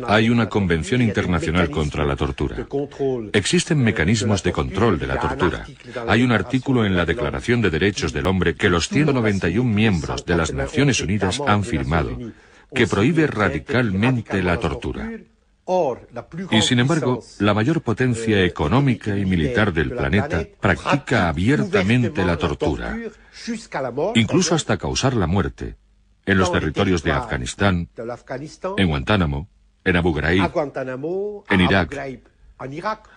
Hay una convención internacional contra la tortura. Existen mecanismos de control de la tortura. Hay un artículo en la Declaración de Derechos del Hombre que los 191 miembros de las Naciones Unidas han firmado, que prohíbe radicalmente la tortura. Y sin embargo, la mayor potencia económica y militar del planeta practica abiertamente la tortura, incluso hasta causar la muerte, en los territorios de Afganistán, en Guantánamo, en Abu Ghraib, en Irak.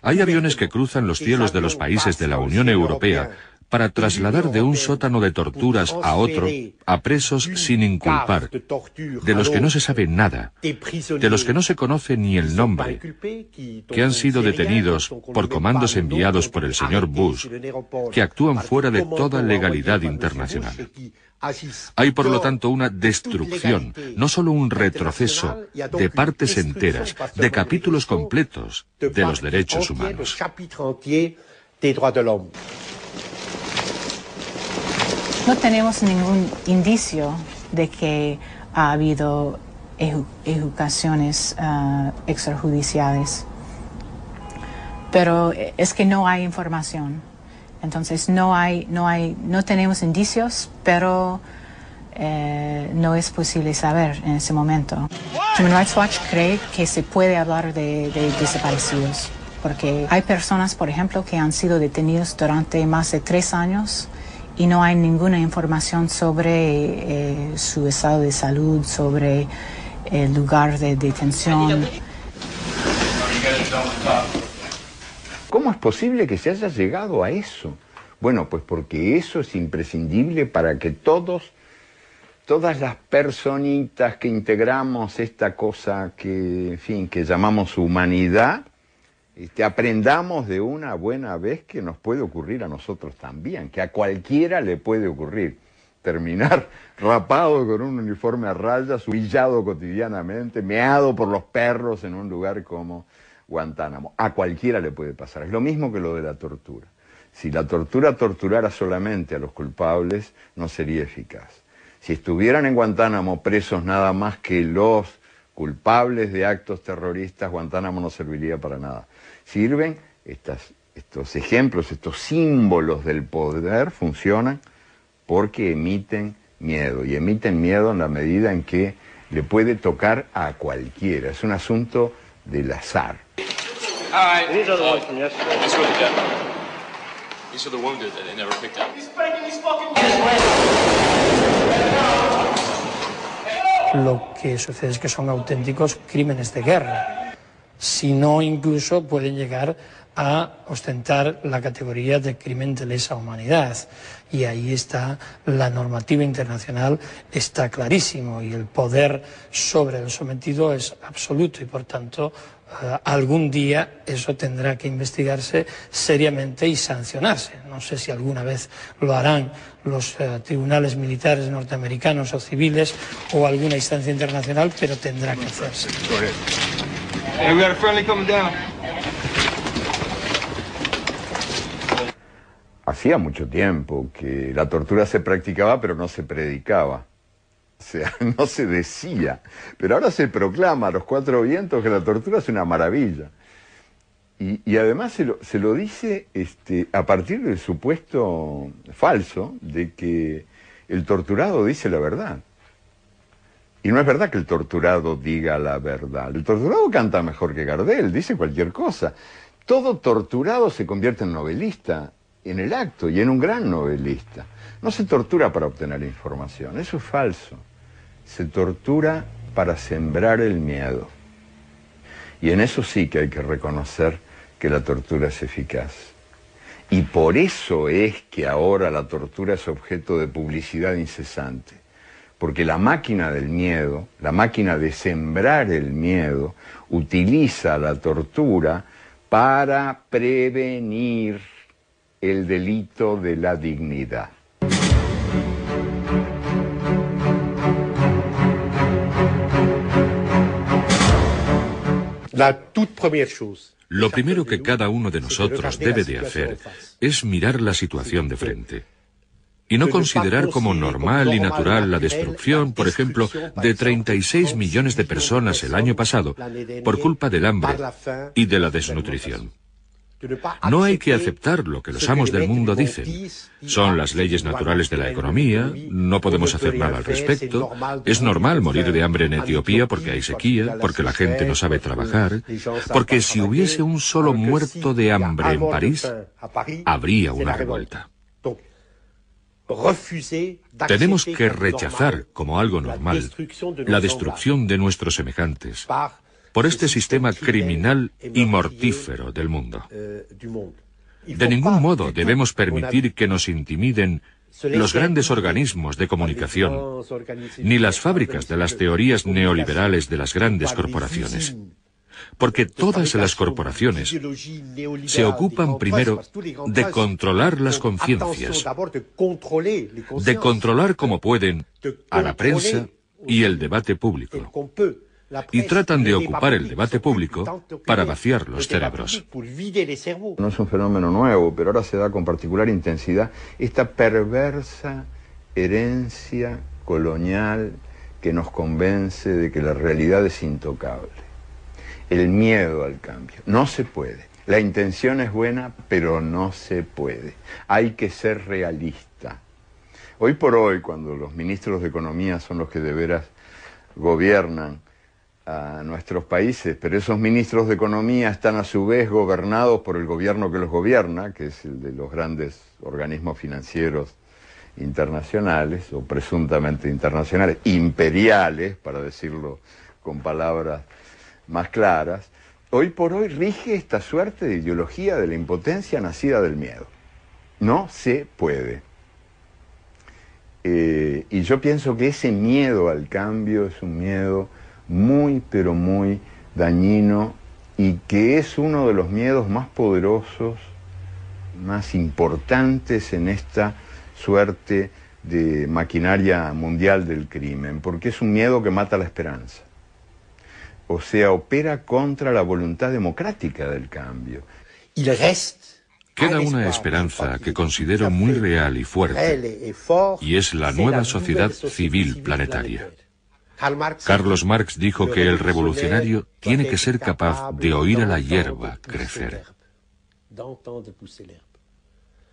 Hay aviones que cruzan los cielos de los países de la Unión Europea para trasladar de un sótano de torturas a otro a presos sin inculpar, de los que no se sabe nada, de los que no se conoce ni el nombre, que han sido detenidos por comandos enviados por el señor Bush, que actúan fuera de toda legalidad internacional. Hay, por lo tanto, una destrucción, no solo un retroceso, de partes enteras, de capítulos completos de los derechos humanos. No tenemos ningún indicio de que ha habido ejecuciones extrajudiciales, pero es que no hay información. Entonces no tenemos indicios, pero no es posible saber en ese momento. Human Rights Watch cree que se puede hablar de desaparecidos, porque hay personas, por ejemplo, que han sido detenidos durante más de 3 años y no hay ninguna información sobre su estado de salud, sobre el lugar de detención. ¿Cómo es posible que se haya llegado a eso? Bueno, pues porque eso es imprescindible para que todas las personitas que integramos esta cosa que, en fin, que llamamos humanidad, aprendamos de una buena vez que nos puede ocurrir a nosotros también, que a cualquiera le puede ocurrir. Terminar rapado con un uniforme a rayas, humillado cotidianamente, meado por los perros en un lugar como Guantánamo. A cualquiera le puede pasar. Es lo mismo que lo de la tortura. Si la tortura torturara solamente a los culpables, no sería eficaz. Si estuvieran en Guantánamo presos nada más que los culpables de actos terroristas, Guantánamo no serviría para nada. Sirven estos ejemplos, estos símbolos del poder, funcionan porque emiten miedo. Y emiten miedo en la medida en que le puede tocar a cualquiera. Es un asunto del azar. These are the ones from yesterday. These are the dead. These are the wounded that they never picked up. He's breaking these fucking... Lo que sucede es que son auténticos crímenes de guerra. Si no, incluso pueden llegar a ostentar la categoría de crimen de lesa humanidad. Y ahí está la normativa internacional, está clarísimo, y el poder sobre el sometido es absoluto, y por tanto algún día eso tendrá que investigarse seriamente y sancionarse. No sé si alguna vez lo harán los tribunales militares norteamericanos o civiles o alguna instancia internacional, pero tendrá que hacerse. Hey, we got a friendly coming down. Hacía mucho tiempo que la tortura se practicaba, pero no se predicaba. O sea, no se decía. Pero ahora se proclama a los 4 vientos que la tortura es una maravilla. Y además se lo dice a partir del supuesto falso de que el torturado dice la verdad. Y no es verdad que el torturado diga la verdad. El torturado canta mejor que Gardel, dice cualquier cosa. Todo torturado se convierte en novelista en el acto y en un gran novelista. No se tortura para obtener información, eso es falso. Se tortura para sembrar el miedo. Y en eso sí que hay que reconocer que la tortura es eficaz. Y por eso es que ahora la tortura es objeto de publicidad incesante. Porque la máquina del miedo, la máquina de sembrar el miedo, utiliza la tortura para prevenir el delito de la dignidad. Lo primero que cada uno de nosotros debe de hacer es mirar la situación de frente. y no considerar como normal y natural la destrucción, por ejemplo, de 36 millones de personas el año pasado por culpa del hambre y de la desnutrición. No hay que aceptar lo que los amos del mundo dicen. Son las leyes naturales de la economía, no podemos hacer nada al respecto. Es normal morir de hambre en Etiopía porque hay sequía, porque la gente no sabe trabajar, porque si hubiese un solo muerto de hambre en París, habría una revuelta. Tenemos que rechazar como algo normal la destrucción de nuestros semejantes por este sistema criminal y mortífero del mundo. De ningún modo debemos permitir que nos intimiden los grandes organismos de comunicación, ni las fábricas de las teorías neoliberales de las grandes corporaciones. Porque todas las corporaciones se ocupan primero de controlar las conciencias, de controlar como pueden a la prensa y el debate público. Y tratan de ocupar el debate público para vaciar los cerebros. No es un fenómeno nuevo, pero ahora se da con particular intensidad esta perversa herencia colonial que nos convence de que la realidad es intocable. El miedo al cambio. No se puede. La intención es buena, pero no se puede. Hay que ser realista. Hoy por hoy, cuando los ministros de Economía son los que de veras gobiernan a nuestros países, pero esos ministros de Economía están a su vez gobernados por el gobierno que los gobierna, que es el de los grandes organismos financieros internacionales, o presuntamente internacionales, imperiales, para decirlo con palabras más claras. Hoy por hoy rige esta suerte de ideología de la impotencia nacida del miedo. No se puede. Y yo pienso que ese miedo al cambio es un miedo muy, pero muy dañino, y que es uno de los miedos más poderosos, más importantes en esta suerte de maquinaria mundial del crimen, porque es un miedo que mata la esperanza. O sea, opera contra la voluntad democrática del cambio. Queda una esperanza que considero muy real y fuerte, y es la nueva sociedad civil planetaria. Carlos Marx dijo que el revolucionario tiene que ser capaz de oír a la hierba crecer.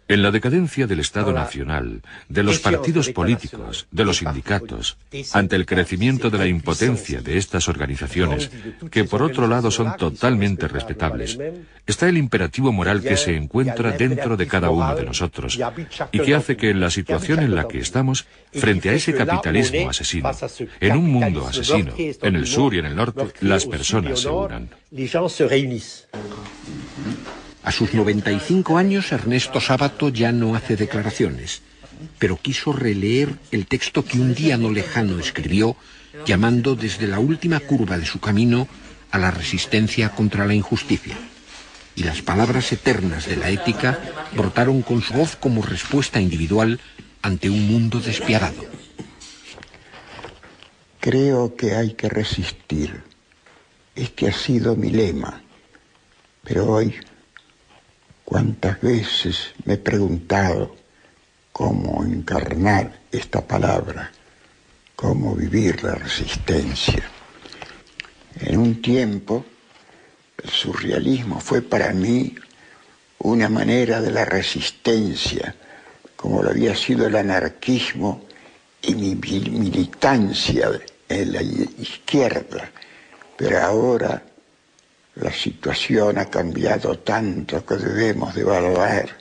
En la decadencia del Estado Nacional, de los partidos políticos, de los sindicatos, ante el crecimiento de la impotencia de estas organizaciones, que por otro lado son totalmente respetables, está el imperativo moral que se encuentra dentro de cada uno de nosotros y que hace que en la situación en la que estamos, frente a ese capitalismo asesino, en un mundo asesino, en el sur y en el norte, las personas se unan. A sus 95 años, Ernesto Sábato ya no hace declaraciones, pero quiso releer el texto que un día no lejano escribió, llamando desde la última curva de su camino a la resistencia contra la injusticia. Y las palabras eternas de la ética brotaron con su voz como respuesta individual ante un mundo despiadado. Creo que hay que resistir. Este ha sido mi lema, pero hoy cuántas veces me he preguntado cómo encarnar esta palabra, cómo vivir la resistencia. En un tiempo, el surrealismo fue para mí una manera de la resistencia, como lo había sido el anarquismo y mi militancia en la izquierda. Pero ahora la situación ha cambiado tanto que debemos de evaluar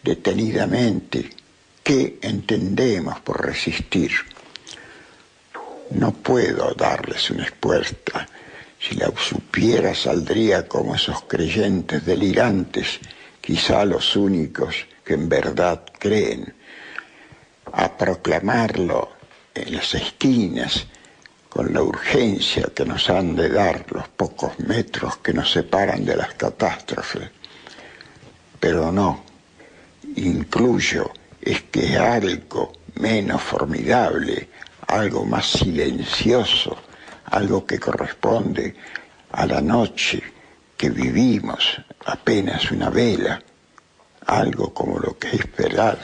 detenidamente qué entendemos por resistir. No puedo darles una respuesta. Si la supiera, saldría como esos creyentes delirantes, quizá los únicos que en verdad creen, a proclamarlo en las esquinas, con la urgencia que nos han de dar los pocos metros que nos separan de las catástrofes. Pero no, incluyo, es que algo menos formidable, algo más silencioso, algo que corresponde a la noche que vivimos, apenas una vela, algo como lo que es esperar